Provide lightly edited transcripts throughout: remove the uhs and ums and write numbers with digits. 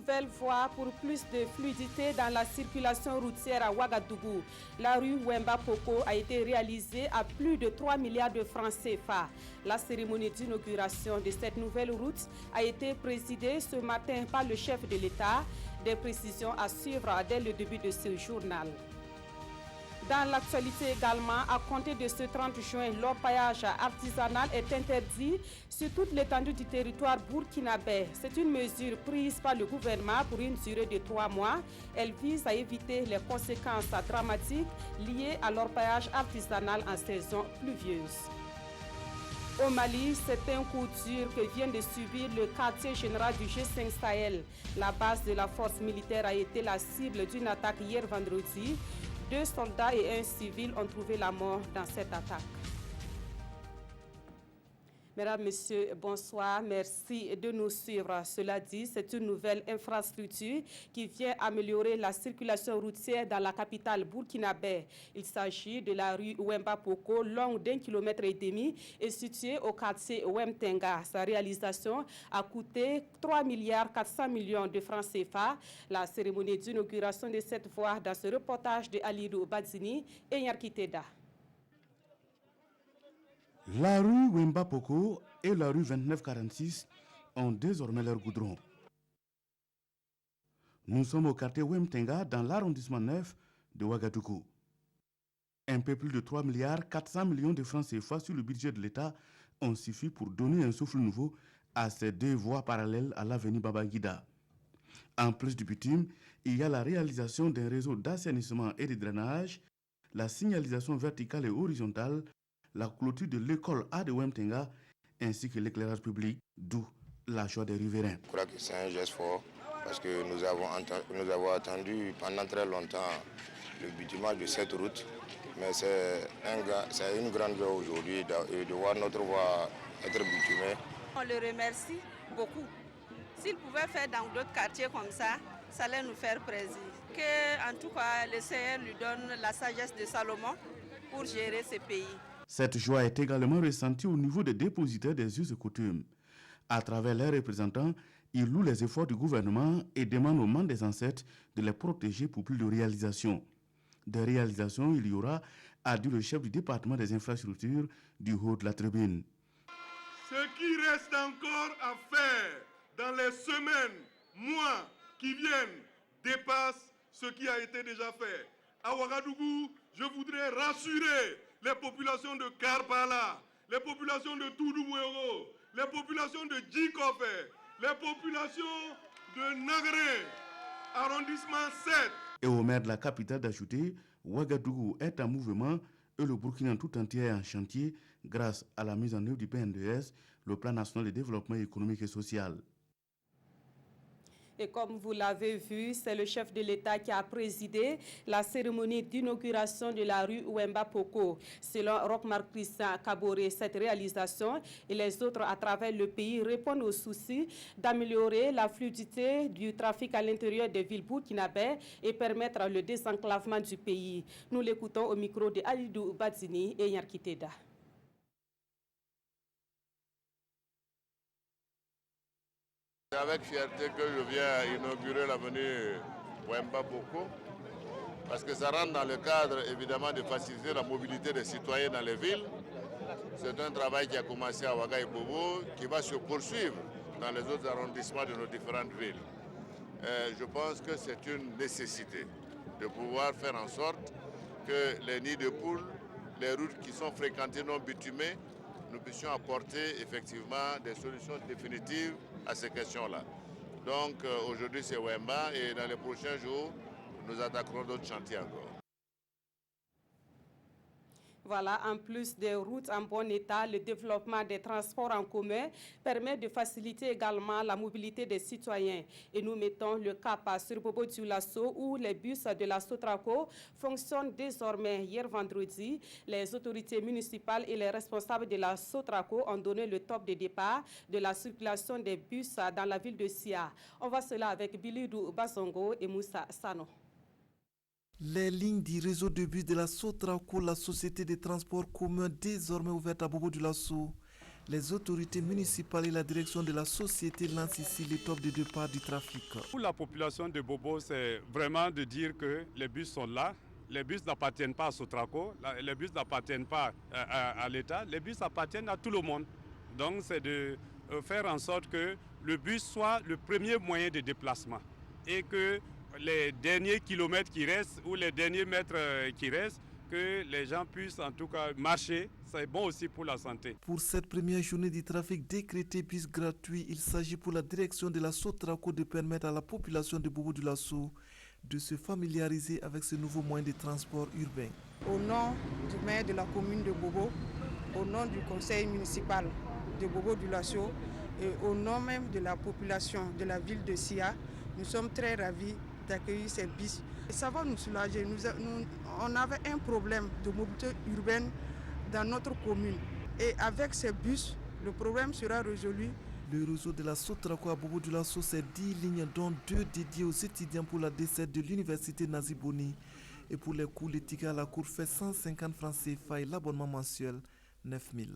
nouvelle voie pour plus de fluidité dans la circulation routière à Ouagadougou. La rue Wemba Poko a été réalisée à plus de 3 milliards de francs CFA. La cérémonie d'inauguration de cette nouvelle route a été présidée ce matin par le chef de l'État. Des précisions à suivre dès le début de ce journal. Dans l'actualité également, à compter de ce 30 juin, l'orpaillage artisanal est interdit sur toute l'étendue du territoire burkinabé. C'est une mesure prise par le gouvernement pour une durée de 3 mois. Elle vise à éviter les conséquences dramatiques liées à l'orpaillage artisanal en saison pluvieuse. Au Mali, c'est un coup dur que vient de subir le quartier général du G5 Sahel. La base de la force militaire a été la cible d'une attaque hier vendredi. 2 soldats et un civil ont trouvé la mort dans cette attaque. Mesdames, Messieurs, bonsoir. Merci de nous suivre. Cela dit, c'est une nouvelle infrastructure qui vient améliorer la circulation routière dans la capitale burkinabé. Il s'agit de la rue Wemba Poko, longue d'1,5 km et située au quartier Wemtenga. Sa réalisation a coûté 3 milliards 400 millions de francs CFA. La cérémonie d'inauguration de cette voie dans ce reportage de Alidou Badzini et Nyarkiteda. La rue Wemba Poko et la rue 2946 ont désormais leur goudron. Nous sommes au quartier Wemtenga dans l'arrondissement 9 de Ouagadougou. Un peu plus de 3 milliards 400 millions de francs CFA sur le budget de l'État ont suffi pour donner un souffle nouveau à ces 2 voies parallèles à l'avenue Babangida. En plus du bitume, il y a la réalisation d'un réseau d'assainissement et de drainage, la signalisation verticale et horizontale, la clôture de l'école A de Wemtenga ainsi que l'éclairage public, d'où la joie des riverains. Je crois que c'est un geste fort parce que nous avons attendu pendant très longtemps le bitumage de cette route, mais c'est une grande joie aujourd'hui de voir notre voie être bitumée. On le remercie beaucoup. S'il pouvait faire dans d'autres quartiers comme ça allait nous faire plaisir. Que, en tout cas, le Seigneur lui donne la sagesse de Salomon pour gérer ce pays. Cette joie est également ressentie au niveau des dépositaires des us et coutumes. À travers leurs représentants, ils louent les efforts du gouvernement et demandent aux membres des ancêtres de les protéger pour plus de réalisations. Des réalisations, il y aura, a dit le chef du département des infrastructures du Haut de la Tribune. Ce qui reste encore à faire dans les semaines, mois qui viennent dépasse ce qui a été déjà fait. À Ouagadougou, je voudrais rassurer les populations de Karpala, les populations de Toudoumouero, les populations de Djikofé, les populations de Nagré, arrondissement 7. Et au maire de la capitale d'ajouter, Ouagadougou est en mouvement et le Burkina tout entier est en chantier grâce à la mise en œuvre du PNDS, le plan national de développement économique et social. Et comme vous l'avez vu, c'est le chef de l'État qui a présidé la cérémonie d'inauguration de la rue Wemba Poko. Selon Rochmark Christian Kaboré, cette réalisation et les autres à travers le pays répondent au souci d'améliorer la fluidité du trafic à l'intérieur des villes burkinabè et permettre le désenclavement du pays. Nous l'écoutons au micro de Alidou Badzini et Nyarkiteda. C'est avec fierté que je viens inaugurer l'avenue Wemba Poko parce que ça rentre dans le cadre évidemment de faciliter la mobilité des citoyens dans les villes. C'est un travail qui a commencé à Ouaga et Bobo qui va se poursuivre dans les autres arrondissements de nos différentes villes. Je pense que c'est une nécessité de pouvoir faire en sorte que les nids de poules, les routes qui sont fréquentées non bitumées, nous puissions apporter effectivement des solutions définitives à ces questions-là. Donc aujourd'hui c'est Wemba et dans les prochains jours, nous attaquerons d'autres chantiers encore. Voilà, en plus des routes en bon état, le développement des transports en commun permet de faciliter également la mobilité des citoyens. Et nous mettons le cap sur Bobo Dioulasso où les bus de la Sotraco fonctionnent désormais. Hier vendredi, les autorités municipales et les responsables de la Sotraco ont donné le top de départ de la circulation des bus dans la ville de Sia. On voit cela avec Bilidou Basongo et Moussa Sano. Les lignes du réseau de bus de la Sotraco, la société de transport commun désormais ouverte à Bobo Dioulasso, Les autorités municipales et la direction de la société lancent ici l'étape de départ du trafic. Pour la population de Bobo, c'est vraiment de dire que les bus sont là. Les bus n'appartiennent pas à Sotraco, les bus n'appartiennent pas à l'État, les bus appartiennent à tout le monde. Donc c'est de faire en sorte que le bus soit le premier moyen de déplacement et que les derniers kilomètres qui restent ou les derniers mètres qui restent, que les gens puissent en tout cas marcher, c'est bon aussi pour la santé. Pour cette première journée du trafic décrété bus gratuit, il s'agit pour la direction de la Sotraco de permettre à la population de Bobo-Dioulasso de se familiariser avec ce nouveau moyen de transport urbain. Au nom du maire de la commune de Bobo, au nom du conseil municipal de Bobo-Dioulasso et au nom même de la population de la ville de Sia, nous sommes très ravis d'accueillir ces bus. Ça va nous soulager. On avait un problème de mobilité urbaine dans notre commune. Et avec ces bus, le problème sera résolu. Le réseau de la Sotraco à Bobo-Dioulasso, c'est 10 lignes, dont 2 dédiées aux étudiants pour la desserte de l'université Naziboni. Et pour les cours, les tickets à la cour fait 150 francs CFA et l'abonnement mensuel 9 000.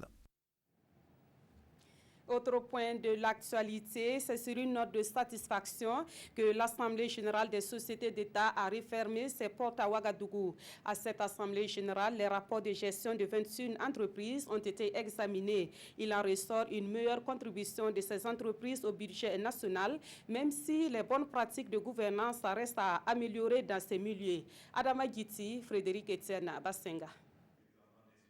Autre point de l'actualité, c'est sur une note de satisfaction que l'Assemblée générale des sociétés d'État a refermé ses portes à Ouagadougou. À cette Assemblée générale, les rapports de gestion de 21 entreprises ont été examinés. Il en ressort une meilleure contribution de ces entreprises au budget national, même si les bonnes pratiques de gouvernance restent à améliorer dans ces milieux. Adama Guiti, Frédéric Etienne Bassenga.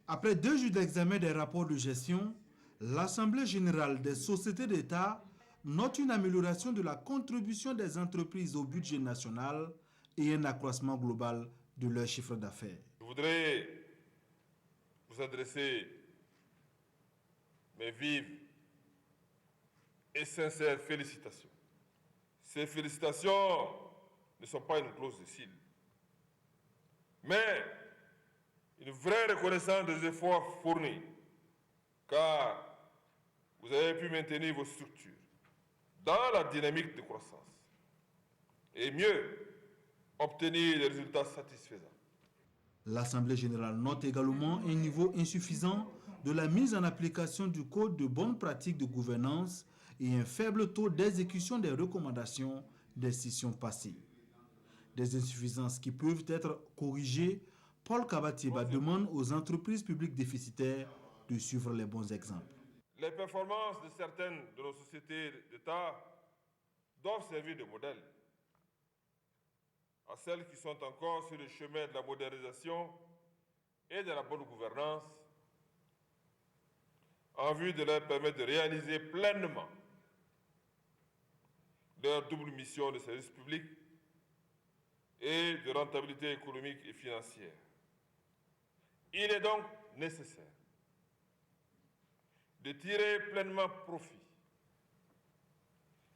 Après 2 jours d'examen des rapports de gestion, l'Assemblée générale des sociétés d'État note une amélioration de la contribution des entreprises au budget national et un accroissement global de leur chiffre d'affaires. Je voudrais vous adresser mes vives et sincères félicitations. Ces félicitations ne sont pas une clause de style, mais une vraie reconnaissance des efforts fournis, car vous avez pu maintenir vos structures dans la dynamique de croissance et mieux obtenir des résultats satisfaisants. L'Assemblée générale note également un niveau insuffisant de la mise en application du Code de bonnes pratiques de gouvernance et un faible taux d'exécution des recommandations des sessions passées. Des insuffisances qui peuvent être corrigées. Paul Kabatieba demande aux entreprises publiques déficitaires de suivre les bons exemples. Les performances de certaines de nos sociétés d'État doivent servir de modèle à celles qui sont encore sur le chemin de la modernisation et de la bonne gouvernance, en vue de leur permettre de réaliser pleinement leur double mission de service public et de rentabilité économique et financière. Il est donc nécessaire de tirer pleinement profit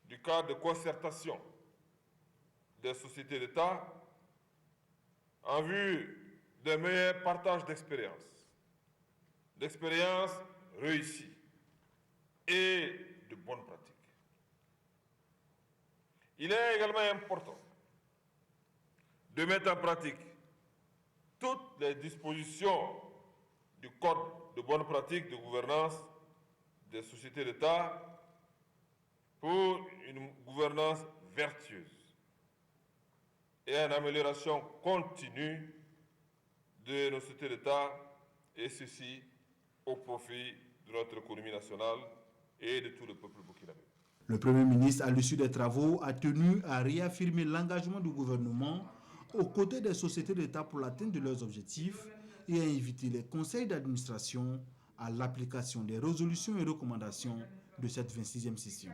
du cadre de concertation des sociétés d'État en vue d'un meilleur partage d'expériences réussies et de bonnes pratiques. Il est également important de mettre en pratique toutes les dispositions du Code de bonnes pratiques de gouvernance des sociétés d'État pour une gouvernance vertueuse et une amélioration continue de nos sociétés d'État, et ceci au profit de notre économie nationale et de tout le peuple burkinabé. Le Premier ministre, à l'issue des travaux, a tenu à réaffirmer l'engagement du gouvernement aux côtés des sociétés d'État pour l'atteinte de leurs objectifs et à inviter les conseils d'administration à l'application des résolutions et recommandations de cette 26e session.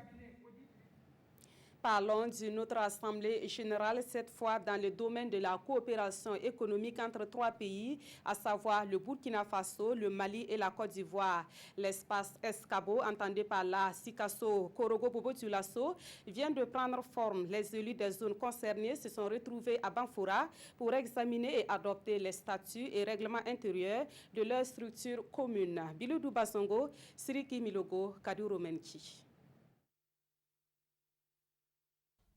Parlons d'une autre assemblée générale, cette fois dans le domaine de la coopération économique entre 3 pays, à savoir le Burkina Faso, le Mali et la Côte d'Ivoire. L'espace Escabo, entendu par la Sikasso Korogo Bobo-Dioulasso, vient de prendre forme. Les élus des zones concernées se sont retrouvés à Banfoura pour examiner et adopter les statuts et règlements intérieurs de leurs structures communes. Biloudou Basongo, Siriki Milogo, Kaduro Menki.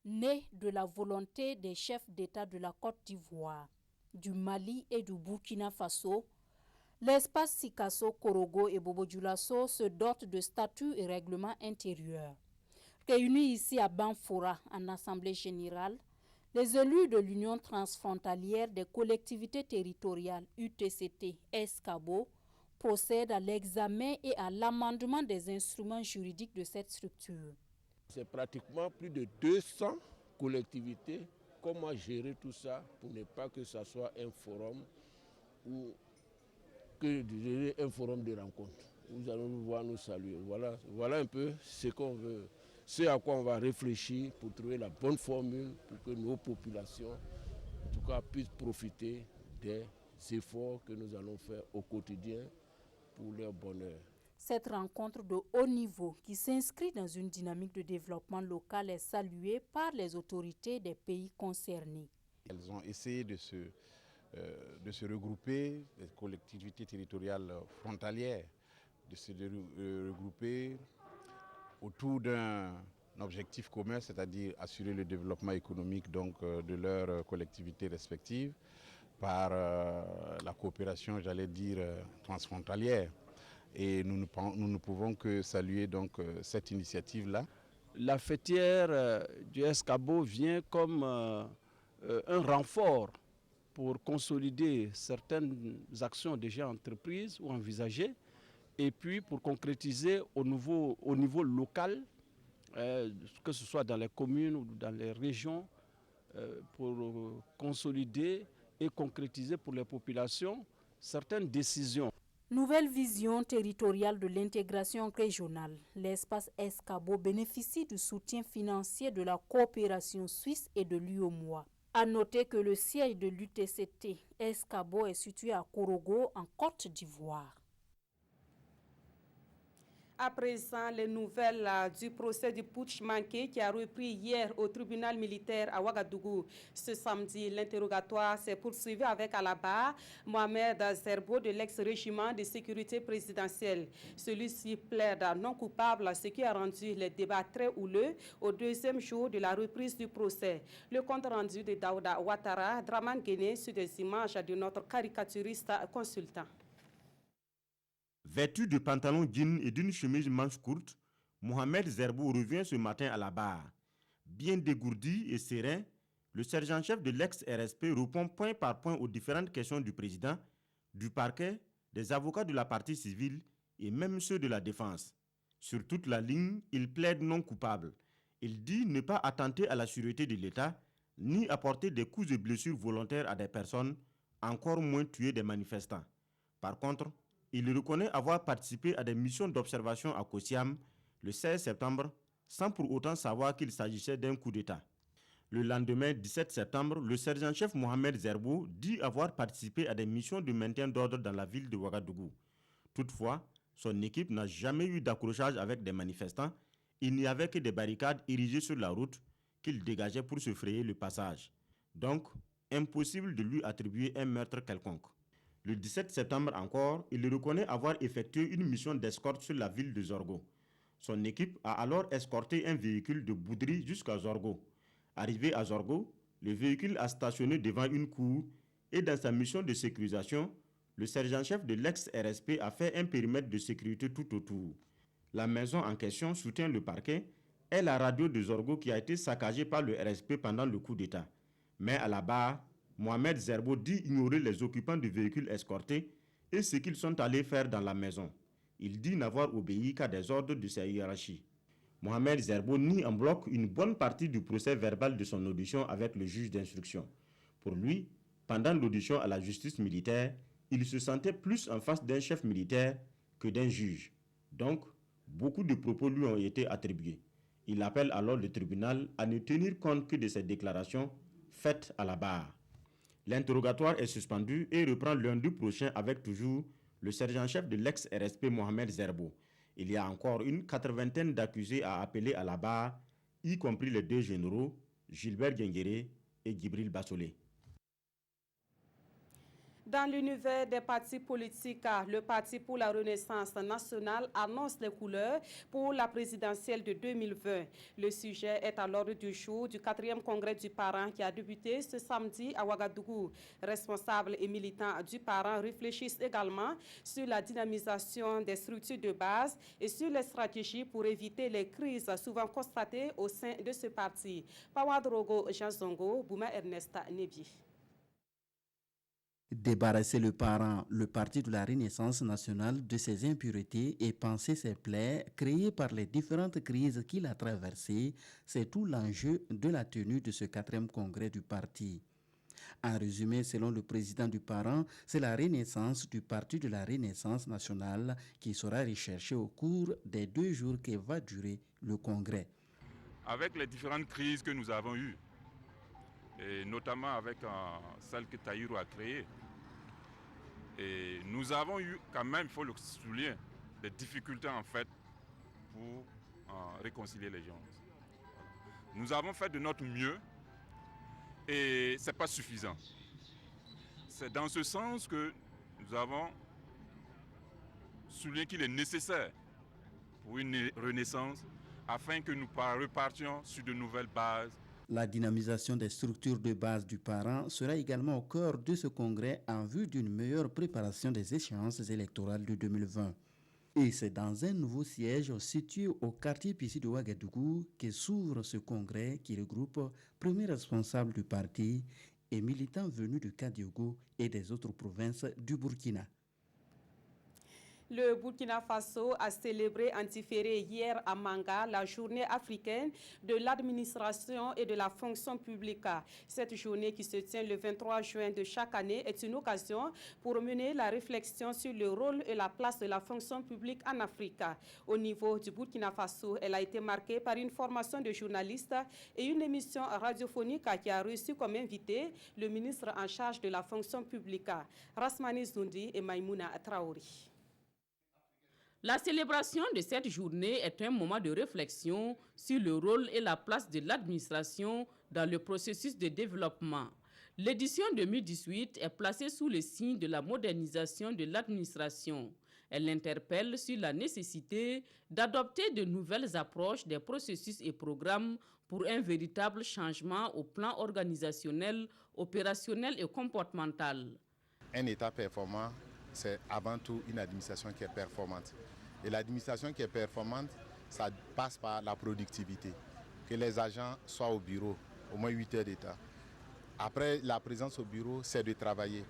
Né de la volonté des chefs d'État de la Côte d'Ivoire, du Mali et du Burkina Faso, L'espace Sikasso, Korogo et Bobo Dioulasso se dotent de statuts et règlements intérieurs. Réunis ici à Banfora en assemblée générale, les élus de l'Union transfrontalière des collectivités territoriales UTCT Escabo procèdent à l'examen et à l'amendement des instruments juridiques de cette structure. C'est pratiquement plus de 200 collectivités. Comment gérer tout ça pour ne pas que ce soit un forum ou un forum de rencontre. Nous allons nous voir, nous saluer. Voilà un peu ce qu'on veut, ce à quoi on va réfléchir pour trouver la bonne formule pour que nos populations, en tout cas, puissent profiter des efforts que nous allons faire au quotidien pour leur bonheur. Cette rencontre de haut niveau qui s'inscrit dans une dynamique de développement local est saluée par les autorités des pays concernés. Elles ont essayé de se regrouper, les collectivités territoriales frontalières, de se regrouper autour d'un objectif commun, c'est-à-dire assurer le développement économique de leurs collectivités respectives par la coopération, j'allais dire, transfrontalière. Et nous ne pouvons que saluer cette initiative-là. La fêtière du Escabo vient comme un renfort pour consolider certaines actions déjà entreprises ou envisagées et puis pour concrétiser au niveau local, que ce soit dans les communes ou dans les régions, pour consolider et concrétiser pour les populations certaines décisions. Nouvelle vision territoriale de l'intégration régionale. L'espace Escabo bénéficie du soutien financier de la coopération suisse et de l'UOMOA. À noter que le siège de l'UTCT Escabo est situé à Korogo, en Côte d'Ivoire. À présent, les nouvelles du procès du putsch manqué qui a repris hier au tribunal militaire à Ouagadougou. Ce samedi, l'interrogatoire s'est poursuivi avec à la barre Mohamed Zerbo de l'ex-régiment de sécurité présidentielle. Celui-ci plaide non coupable, ce qui a rendu les débats très houleux au deuxième jour de la reprise du procès. Le compte rendu de Daouda Ouattara, Draman Guéné, sur des images de notre caricaturiste consultant. Vêtu de pantalon jean et d'une chemise manche courte, Mohamed Zerbo revient ce matin à la barre. Bien dégourdi et serein, le sergent-chef de l'ex-RSP répond point par point aux différentes questions du président, du parquet, des avocats de la partie civile et même ceux de la défense. Sur toute la ligne, il plaide non coupable. Il dit ne pas attenter à la sûreté de l'État, ni apporter des coups et blessures volontaires à des personnes, encore moins tuer des manifestants. Par contre, il reconnaît avoir participé à des missions d'observation à Kosiam le 16 septembre, sans pour autant savoir qu'il s'agissait d'un coup d'État. Le lendemain 17 septembre, le sergent-chef Mohamed Zerbo dit avoir participé à des missions de maintien d'ordre dans la ville de Ouagadougou. Toutefois, son équipe n'a jamais eu d'accrochage avec des manifestants. Il n'y avait que des barricades érigées sur la route qu'il dégageait pour se frayer le passage. Donc, impossible de lui attribuer un meurtre quelconque. Le 17 septembre encore, il reconnaît avoir effectué une mission d'escorte sur la ville de Zorgo. Son équipe a alors escorté un véhicule de Boudri jusqu'à Zorgo. Arrivé à Zorgo, le véhicule a stationné devant une cour et dans sa mission de sécurisation, le sergent-chef de l'ex-RSP a fait un périmètre de sécurité tout autour. La maison en question, soutient le parquet, est la radio de Zorgo qui a été saccagée par le RSP pendant le coup d'État. Mais à la barre, Mohamed Zerbo dit ignorer les occupants du véhicule escorté et ce qu'ils sont allés faire dans la maison. Il dit n'avoir obéi qu'à des ordres de sa hiérarchie. Mohamed Zerbo nie en bloc une bonne partie du procès verbal de son audition avec le juge d'instruction. Pour lui, pendant l'audition à la justice militaire, il se sentait plus en face d'un chef militaire que d'un juge. Donc, beaucoup de propos lui ont été attribués. Il appelle alors le tribunal à ne tenir compte que de ces déclarations faites à la barre. L'interrogatoire est suspendu et reprend lundi prochain avec toujours le sergent-chef de l'ex-RSP Mohamed Zerbo. Il y a encore une 80aine d'accusés à appeler à la barre, y compris les deux généraux, Gilbert Guenguéré et Djibril Bassolé. Dans l'univers des partis politiques, le Parti pour la Renaissance nationale annonce les couleurs pour la présidentielle de 2020. Le sujet est à l'ordre du jour du 4e congrès du parent qui a débuté ce samedi à Ouagadougou. Responsables et militants du parent réfléchissent également sur la dynamisation des structures de base et sur les stratégies pour éviter les crises souvent constatées au sein de ce parti. Pawadrogo Jean Zongo, Bouma Ernesta Nebi. Débarrasser le parent, le Parti de la Renaissance nationale, de ses impuretés et panser ses plaies créées par les différentes crises qu'il a traversées, c'est tout l'enjeu de la tenue de ce 4e congrès du parti. En résumé, selon le président du parent, c'est la renaissance du Parti de la Renaissance nationale qui sera recherchée au cours des 2 jours que va durer le congrès. Avec les différentes crises que nous avons eues, et notamment avec celle que Taïrou a créée, et nous avons eu quand même, il faut le souligner, des difficultés en fait pour réconcilier les gens. Nous avons fait de notre mieux et ce n'est pas suffisant. C'est dans ce sens que nous avons souligné qu'il est nécessaire pour une renaissance afin que nous repartions sur de nouvelles bases. La dynamisation des structures de base du parent sera également au cœur de ce congrès en vue d'une meilleure préparation des échéances électorales de 2020. Et c'est dans un nouveau siège situé au quartier Pissi de Ouagadougou que s'ouvre ce congrès qui regroupe premiers responsables du parti et militants venus de Kadiogo et des autres provinces du Burkina. Le Burkina Faso a célébré en différé hier à Manga la journée africaine de l'administration et de la fonction publique. Cette journée qui se tient le 23 juin de chaque année est une occasion pour mener la réflexion sur le rôle et la place de la fonction publique en Afrique. Au niveau du Burkina Faso, elle a été marquée par une formation de journalistes et une émission radiophonique qui a reçu comme invité le ministre en charge de la fonction publique, Rasmani Zoundi et Maïmouna Traori. La célébration de cette journée est un moment de réflexion sur le rôle et la place de l'administration dans le processus de développement. L'édition 2018 est placée sous le signe de la modernisation de l'administration. Elle interpelle sur la nécessité d'adopter de nouvelles approches des processus et programmes pour un véritable changement au plan organisationnel, opérationnel et comportemental. Un État performant, c'est avant tout une administration qui est performante. Et l'administration qui est performante, ça passe par la productivité. Que les agents soient au bureau, au moins 8 heures d'état. Après la présence au bureau, c'est de travailler.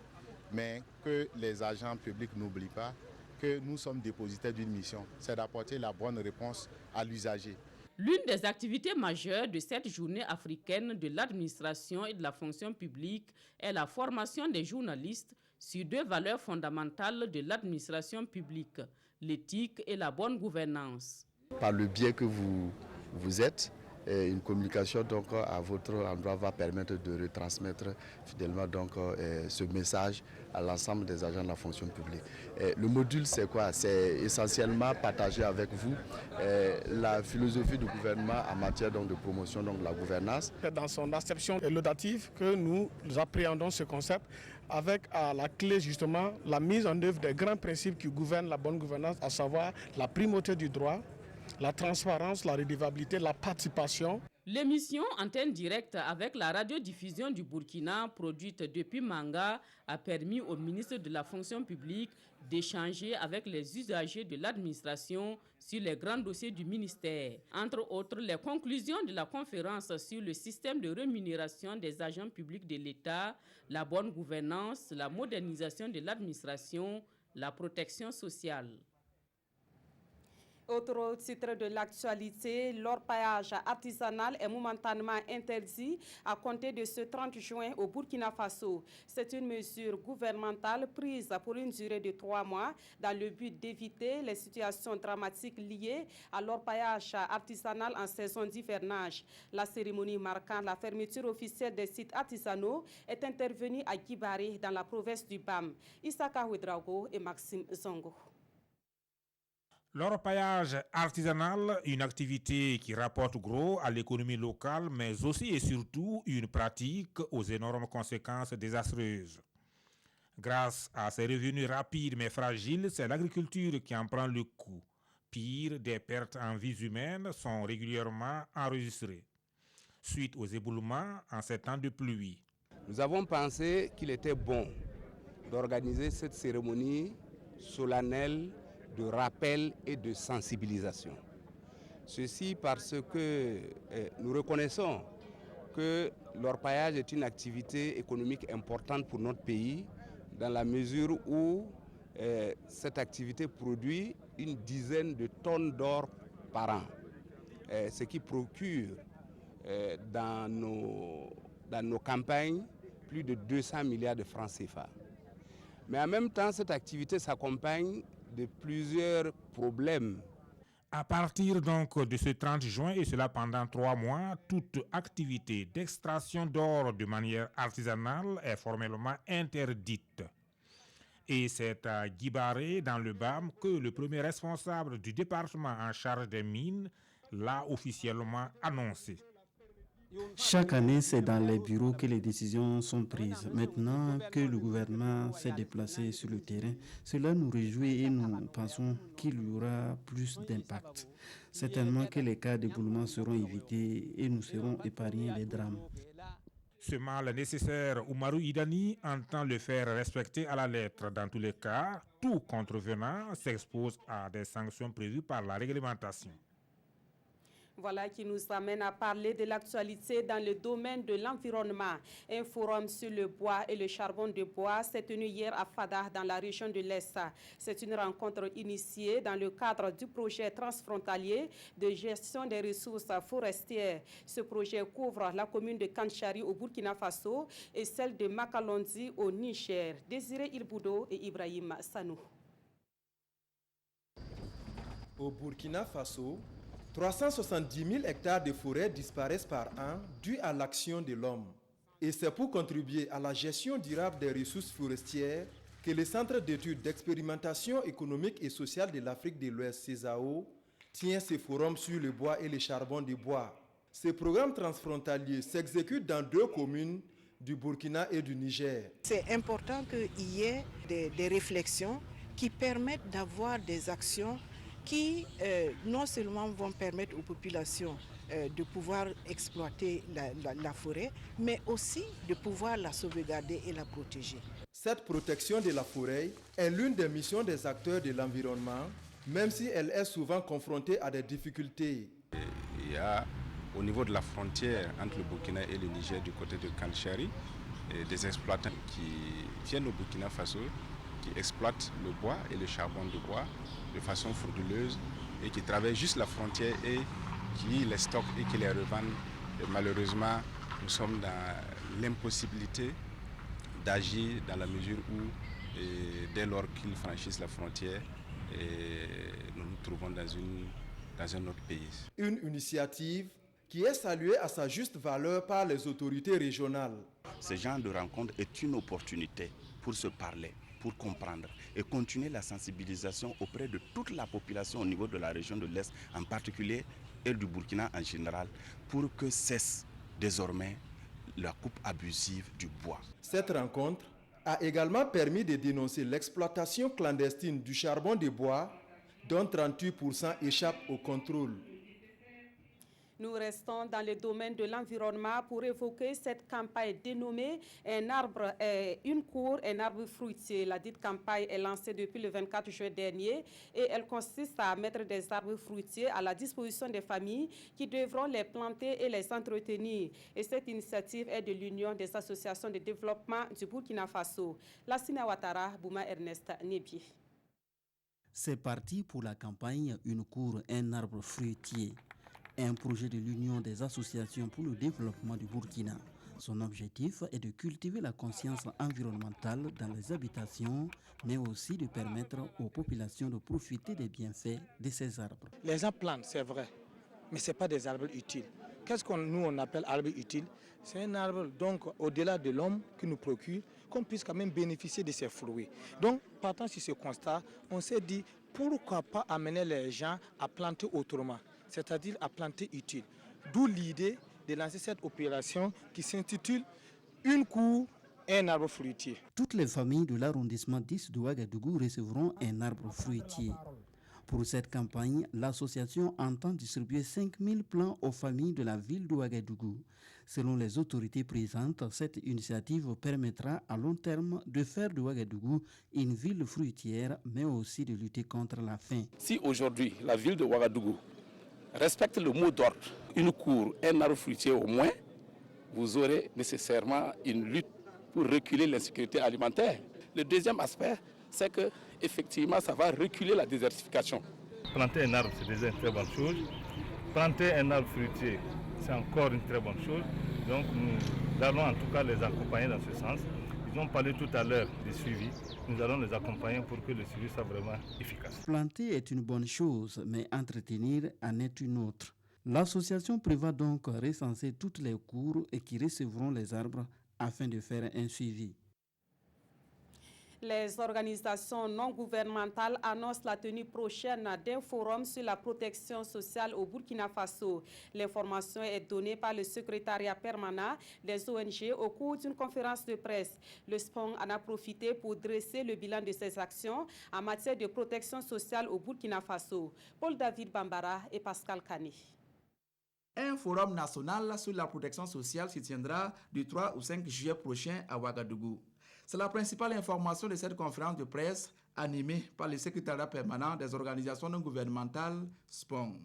Mais que les agents publics n'oublient pas que nous sommes dépositaires d'une mission. C'est d'apporter la bonne réponse à l'usager. L'une des activités majeures de cette journée africaine de l'administration et de la fonction publique est la formation des journalistes sur 2 valeurs fondamentales de l'administration publique, l'éthique et la bonne gouvernance. Par le biais que vous êtes, une communication donc à votre endroit va permettre de retransmettre fidèlement donc ce message à l'ensemble des agents de la fonction publique. Le module c'est quoi? C'est essentiellement partager avec vous la philosophie du gouvernement en matière donc de promotion donc de la gouvernance. C'est dans son acception laudative que nous appréhendons ce concept avec à la clé justement la mise en œuvre des grands principes qui gouvernent la bonne gouvernance, à savoir la primauté du droit, la transparence, la redevabilité, la participation. L'émission Antenne Directe avec la radiodiffusion du Burkina, produite depuis Manga, a permis au ministre de la fonction publique d'échanger avec les usagers de l'administration sur les grands dossiers du ministère. Entre autres, les conclusions de la conférence sur le système de rémunération des agents publics de l'État, la bonne gouvernance, la modernisation de l'administration, la protection sociale. Autre titre de l'actualité, l'orpaillage artisanal est momentanément interdit à compter de ce 30 juin au Burkina Faso. C'est une mesure gouvernementale prise pour une durée de 3 mois dans le but d'éviter les situations dramatiques liées à l'orpaillage artisanal en saison d'hivernage. La cérémonie marquant la fermeture officielle des sites artisanaux est intervenue à Guibari dans la province du BAM. Issaka Ouedraogo et Maxime Zongo. L'orpaillage artisanal, une activité qui rapporte gros à l'économie locale, mais aussi et surtout une pratique aux énormes conséquences désastreuses. Grâce à ces revenus rapides mais fragiles, c'est l'agriculture qui en prend le coup. Pire, des pertes en vies humaines sont régulièrement enregistrées, suite aux éboulements en ces temps de pluie. Nous avons pensé qu'il était bon d'organiser cette cérémonie solennelle de rappel et de sensibilisation. Ceci parce que nous reconnaissons que l'orpaillage est une activité économique importante pour notre pays, dans la mesure où cette activité produit une dizaine de tonnes d'or par an, ce qui procure dans nos campagnes plus de 200 milliards de francs CFA. Mais en même temps, cette activité s'accompagne de plusieurs problèmes. À partir donc de ce 30 juin, et cela pendant 3 mois, toute activité d'extraction d'or de manière artisanale est formellement interdite. Et c'est à Guibaré, dans le BAM, que le premier responsable du département en charge des mines l'a officiellement annoncé. Chaque année, c'est dans les bureaux que les décisions sont prises. Maintenant que le gouvernement s'est déplacé sur le terrain, cela nous réjouit et nous pensons qu'il y aura plus d'impact. Certainement que les cas d'éboulement seront évités et nous serons épargnés des drames. Ce mal nécessaire, Oumarou Idani entend le faire respecter à la lettre. Dans tous les cas, tout contrevenant s'expose à des sanctions prévues par la réglementation. Voilà qui nous amène à parler de l'actualité dans le domaine de l'environnement. Un forum sur le bois et le charbon de bois s'est tenu hier à Fada, dans la région de l'Est. C'est une rencontre initiée dans le cadre du projet transfrontalier de gestion des ressources forestières. Ce projet couvre la commune de Kanchari au Burkina Faso et celle de Makalondi au Niger. Désiré Ilboudo et Ibrahim Sanou. Au Burkina Faso, 370 000 hectares de forêt disparaissent par an dû à l'action de l'homme. Et c'est pour contribuer à la gestion durable des ressources forestières que le Centre d'études d'expérimentation économique et sociale de l'Afrique de l'Ouest, CESAO, tient ce forum sur le bois et le charbon de bois. Ce programme transfrontalier s'exécute dans 2 communes du Burkina et du Niger. C'est important qu'il y ait des réflexions qui permettent d'avoir des actions qui non seulement vont permettre aux populations de pouvoir exploiter la forêt, mais aussi de pouvoir la sauvegarder et la protéger. Cette protection de la forêt est l'une des missions des acteurs de l'environnement, même si elle est souvent confrontée à des difficultés. Il y a au niveau de la frontière entre le Burkina et le Niger du côté de Kanchari, des exploitants qui viennent au Burkina Faso, qui exploitent le bois et le charbon de bois de façon frauduleuse et qui traversent juste la frontière et qui les stockent et qui les revendent. Et malheureusement, nous sommes dans l'impossibilité d'agir dans la mesure où, dès lors qu'ils franchissent la frontière, nous nous trouvons dans un autre pays. Une initiative qui est saluée à sa juste valeur par les autorités régionales. Ce genre de rencontre est une opportunité pour se parler, pour comprendre et continuer la sensibilisation auprès de toute la population au niveau de la région de l'Est en particulier et du Burkina en général pour que cesse désormais la coupe abusive du bois. Cette rencontre a également permis de dénoncer l'exploitation clandestine du charbon de bois dont 38% échappent au contrôle. Nous restons dans le domaine de l'environnement pour évoquer cette campagne dénommée Un arbre, une cour, un arbre fruitier. La dite campagne est lancée depuis le 24 juin dernier et elle consiste à mettre des arbres fruitiers à la disposition des familles qui devront les planter et les entretenir. Et cette initiative est de l'Union des associations de développement du Burkina Faso. Lassina Ouattara, Bouma Ernest Nebi. C'est parti pour la campagne Une cour, un arbre fruitier. Un projet de l'Union des associations pour le développement du Burkina. Son objectif est de cultiver la conscience environnementale dans les habitations, mais aussi de permettre aux populations de profiter des bienfaits de ces arbres. Les gens plantent, c'est vrai, mais ce n'est pas des arbres utiles. Qu'est-ce qu'on nous appelle arbre utile? C'est un arbre, donc, au-delà de l'homme qui nous procure, qu'on puisse quand même bénéficier de ses fruits. Donc, partant sur ce constat, on s'est dit, pourquoi pas amener les gens à planter autrement, c'est-à-dire à planter utile. D'où l'idée de lancer cette opération qui s'intitule Une cour, un arbre fruitier. Toutes les familles de l'arrondissement 10 de Ouagadougou recevront un arbre fruitier. Pour cette campagne, l'association entend distribuer 5000 plants aux familles de la ville de Ouagadougou. Selon les autorités présentes, cette initiative permettra à long terme de faire de Ouagadougou une ville fruitière, mais aussi de lutter contre la faim. Si aujourd'hui la ville de Ouagadougou respecte le mot d'ordre, une cour, un arbre fruitier au moins, vous aurez nécessairement une lutte pour reculer l'insécurité alimentaire. Le deuxième aspect, c'est que effectivement, ça va reculer la désertification. Planter un arbre, c'est déjà une très bonne chose. Planter un arbre fruitier, c'est encore une très bonne chose. Donc nous allons en tout cas les accompagner dans ce sens. Ils ont parlé tout à l'heure du suivi. Nous allons les accompagner pour que le suivi soit vraiment efficace. Planter est une bonne chose, mais entretenir en est une autre. L'association prévoit donc recenser toutes les cours et qui recevront les arbres afin de faire un suivi. Les organisations non gouvernementales annoncent la tenue prochaine d'un forum sur la protection sociale au Burkina Faso. L'information est donnée par le secrétariat permanent des ONG au cours d'une conférence de presse. Le SPONG en a profité pour dresser le bilan de ses actions en matière de protection sociale au Burkina Faso. Paul-David Bambara et Pascal Kane. Un forum national sur la protection sociale se tiendra du 3 au 5 juillet prochain à Ouagadougou. C'est la principale information de cette conférence de presse animée par le secrétariat permanent des organisations non gouvernementales SPONG.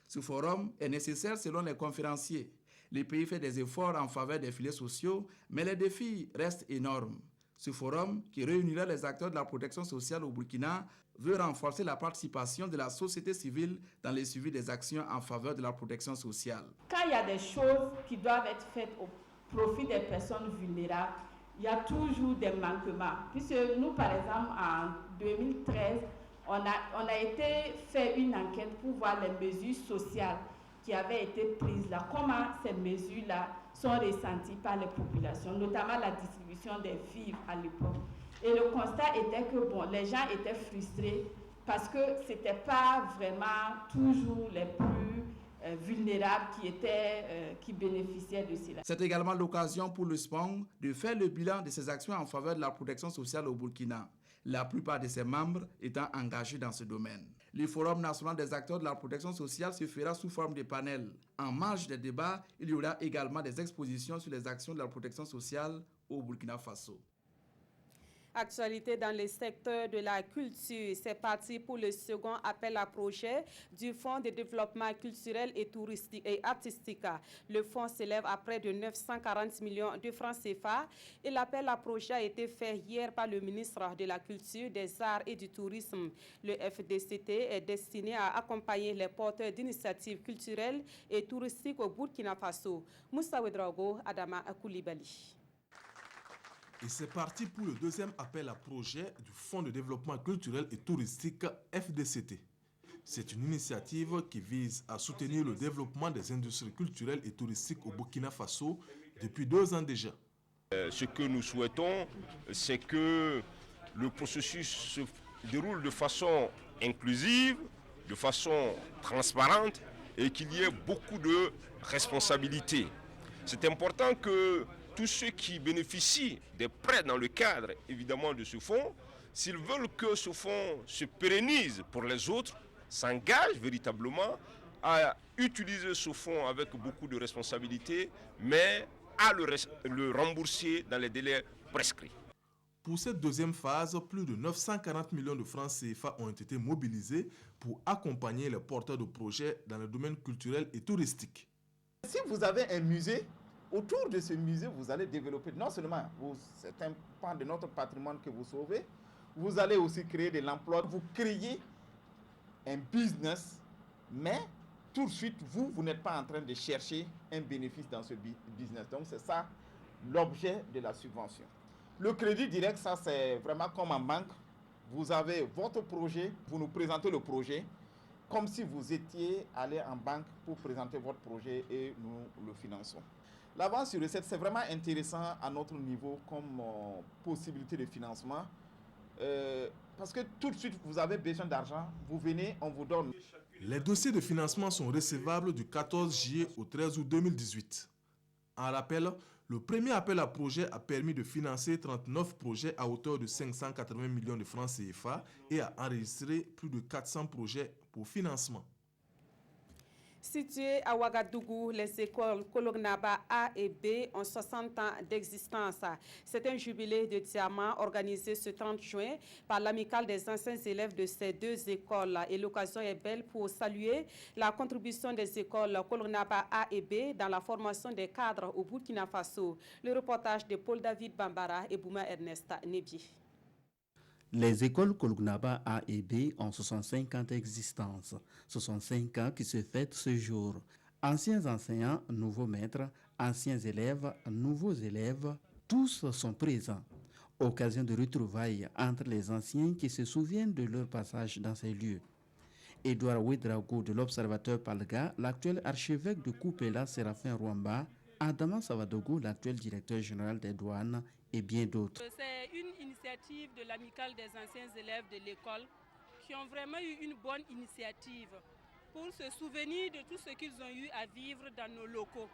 Ce forum est nécessaire selon les conférenciers. Le pays fait des efforts en faveur des filets sociaux, mais les défis restent énormes. Ce forum, qui réunira les acteurs de la protection sociale au Burkina, veut renforcer la participation de la société civile dans le suivi des actions en faveur de la protection sociale. Quand il y a des choses qui doivent être faites au profit des personnes vulnérables, il y a toujours des manquements. Puisque nous, par exemple, en 2013, on a été fait une enquête pour voir les mesures sociales qui avaient été prises là, comment ces mesures-là sont ressenties par les populations, notamment la distribution des vivres à l'époque. Et le constat était que les gens étaient frustrés parce que ce n'était pas vraiment toujours les plus vulnérables qui bénéficiaient de cela. C'est également l'occasion pour le SPONG de faire le bilan de ses actions en faveur de la protection sociale au Burkina, la plupart de ses membres étant engagés dans ce domaine. Le Forum national des acteurs de la protection sociale se fera sous forme de panels. En marge des débats, il y aura également des expositions sur les actions de la protection sociale au Burkina Faso. Actualité dans le secteur de la culture. C'est parti pour le second appel à projet du Fonds de développement culturel et touristique et artistique. Le fonds s'élève à près de 940 millions de francs CFA et l'appel à projet a été fait hier par le ministre de la Culture, des Arts et du Tourisme. Le FDCT est destiné à accompagner les porteurs d'initiatives culturelles et touristiques au Burkina Faso. Moussa Ouedraogo, Adama Koulibaly. Et c'est parti pour le deuxième appel à projet du Fonds de développement culturel et touristique FDCT. C'est une initiative qui vise à soutenir le développement des industries culturelles et touristiques au Burkina Faso depuis 2 ans déjà. Ce que nous souhaitons, c'est que le processus se déroule de façon inclusive, de façon transparente et qu'il y ait beaucoup de responsabilités. C'est important que tous ceux qui bénéficient des prêts dans le cadre, évidemment, de ce fonds, s'ils veulent que ce fonds se pérennise pour les autres, s'engagent véritablement à utiliser ce fonds avec beaucoup de responsabilités, mais à le rembourser dans les délais prescrits. Pour cette deuxième phase, plus de 940 millions de francs CFA ont été mobilisés pour accompagner les porteurs de projets dans le domaine culturel et touristique. Si vous avez un musée, autour de ce musée, vous allez développer, non seulement c'est un pan de notre patrimoine que vous sauvez, vous allez aussi créer de l'emploi. Vous créez un business, mais tout de suite, vous n'êtes pas en train de chercher un bénéfice dans ce business. Donc, c'est ça l'objet de la subvention. Le crédit direct, ça, c'est vraiment comme en banque. Vous avez votre projet, vous nous présentez le projet, comme si vous étiez allé en banque pour présenter votre projet et nous le finançons. L'avance sur recette, c'est vraiment intéressant à notre niveau comme possibilité de financement. Parce que tout de suite, vous avez besoin d'argent, vous venez, on vous donne. Les dossiers de financement sont recevables du 14 juillet au 13 août 2018. En rappel, Le premier appel à projet a permis de financer 39 projets à hauteur de 580 millions de francs CFA et a enregistré plus de 400 projets pour financement. Situées à Ouagadougou, les écoles Kolognaba A et B ont 60 ans d'existence. C'est un jubilé de diamant organisé ce 30 juin par l'amicale des anciens élèves de ces deux écoles. Et l'occasion est belle pour saluer la contribution des écoles Kolognaba A et B dans la formation des cadres au Burkina Faso. Le reportage de Paul David Bambara et Bouma Ernest Nebi. Les écoles Kolognaba A et B ont 65 ans d'existence. 65 ans qui se fêtent ce jour. Anciens enseignants, nouveaux maîtres, anciens élèves, nouveaux élèves, tous sont présents. Occasion de retrouvailles entre les anciens qui se souviennent de leur passage dans ces lieux. Édouard Ouedraogo de l'Observateur Palga, l'actuel archevêque de Koupela, Séraphin Rwamba, Adama Savadogo, l'actuel directeur général des douanes, et bien d'autres. C'est une initiative de l'amicale des anciens élèves de l'école qui ont vraiment eu une bonne initiative pour se souvenir de tout ce qu'ils ont eu à vivre dans nos locaux.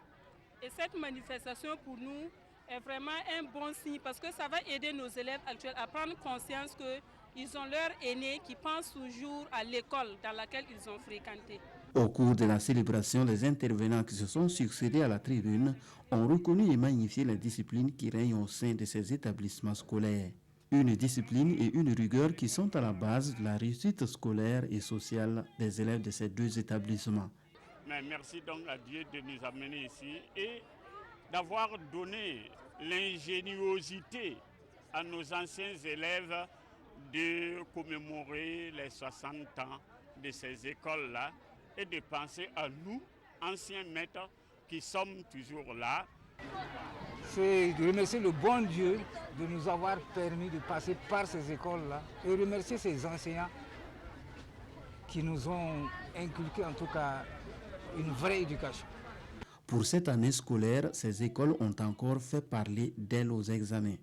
Et cette manifestation pour nous est vraiment un bon signe parce que ça va aider nos élèves actuels à prendre conscience qu'ils ont leurs aînés qui pensent toujours à l'école dans laquelle ils ont fréquenté. Au cours de la célébration, les intervenants qui se sont succédés à la tribune ont reconnu et magnifié les disciplines qui règnent au sein de ces établissements scolaires. Une discipline et une rigueur qui sont à la base de la réussite scolaire et sociale des élèves de ces deux établissements. Mais merci donc à Dieu de nous amener ici et d'avoir donné l'ingéniosité à nos anciens élèves de commémorer les 60 ans de ces écoles-là et de penser à nous, anciens maîtres, qui sommes toujours là. C'est de remercier le bon Dieu de nous avoir permis de passer par ces écoles-là et remercier ces enseignants qui nous ont inculqué en tout cas une vraie éducation. Pour cette année scolaire, ces écoles ont encore fait parler d'elles aux examens.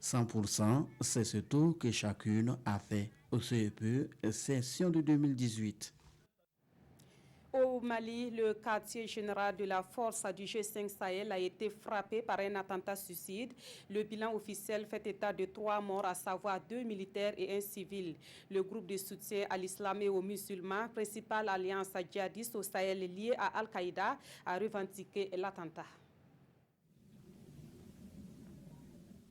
100%, c'est ce taux que chacune a fait au CEPE, session de 2018. Au Mali, le quartier général de la force du G5 Sahel a été frappé par un attentat suicide. Le bilan officiel fait état de 3 morts, à savoir 2 militaires et un civil. Le groupe de soutien à l'islam et aux musulmans, principale alliance djihadiste au Sahel liée à Al-Qaïda, a revendiqué l'attentat.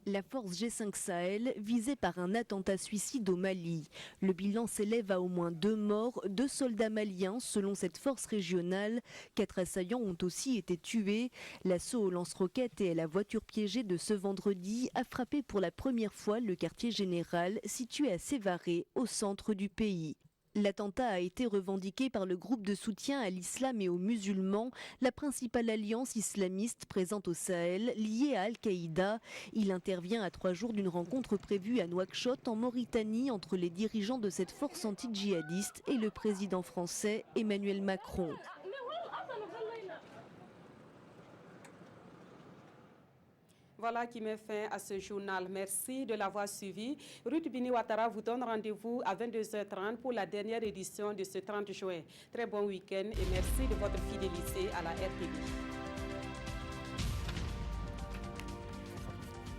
La force G5 Sahel visée par un attentat suicide au Mali. Le bilan s'élève à au moins 2 morts, 2 soldats maliens selon cette force régionale. 4 assaillants ont aussi été tués. L'assaut au lance-roquettes et à la voiture piégée de ce vendredi a frappé pour la première fois le quartier général situé à Sévaré, au centre du pays. L'attentat a été revendiqué par le groupe de soutien à l'islam et aux musulmans, la principale alliance islamiste présente au Sahel, liée à Al-Qaïda. Il intervient à 3 jours d'une rencontre prévue à Nouakchott, en Mauritanie, entre les dirigeants de cette force anti-djihadiste et le président français Emmanuel Macron. Voilà qui met fin à ce journal. Merci de l'avoir suivi. Ruth Bini Ouattara vous donne rendez-vous à 22h30 pour la dernière édition de ce 30 juin. Très bon week-end et merci de votre fidélité à la RTV.